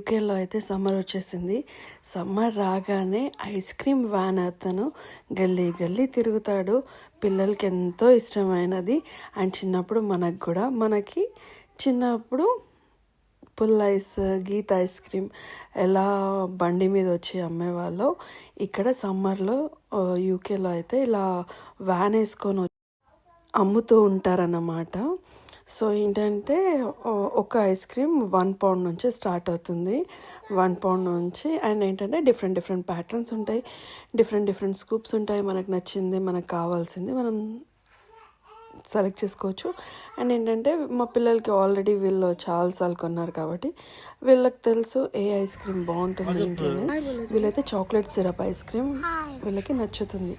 యూకేలో అయితే సమ్మర్ వచ్చేసింది. సమ్మర్ రాగానే ఐస్ క్రీమ్ వ్యాన్ అతను గల్లీ గల్లీ తిరుగుతాడు. పిల్లలకి ఎంతో ఇష్టమైనది. అండ్ చిన్నప్పుడు మనకు కూడా చిన్నప్పుడు పుల్ ఐస్, గీత ఐస్ క్రీమ్ ఎలా బండి మీద వచ్చి అమ్మేవాళ్ళో ఇక్కడ సమ్మర్లో యూకేలో అయితే ఇలా వ్యాన్ వేసుకొని అమ్ముతూ ఉంటారన్నమాట. సో ఏంటంటే ఒక ఐస్ క్రీమ్ £1 నుంచి స్టార్ట్ అవుతుంది. £1 నుంచి. అండ్ ఏంటంటే డిఫరెంట్ ప్యాటర్న్స్ ఉంటాయి, డిఫరెంట్ స్కూప్స్ ఉంటాయి. మనకు నచ్చింది, మనకు కావాల్సింది మనం సెలెక్ట్ చేసుకోవచ్చు. అండ్ ఏంటంటే మా పిల్లలకి ఆల్రెడీ వీళ్ళు చాలాసార్లు కొన్నారు కాబట్టి వీళ్ళకి తెలుసు ఏ ఐస్ క్రీమ్ బాగుంటుంది ఏంటి అని. వీళ్ళైతే చాక్లెట్ సిరప్ ఐస్ క్రీమ్ వీళ్ళకి నచ్చుతుంది.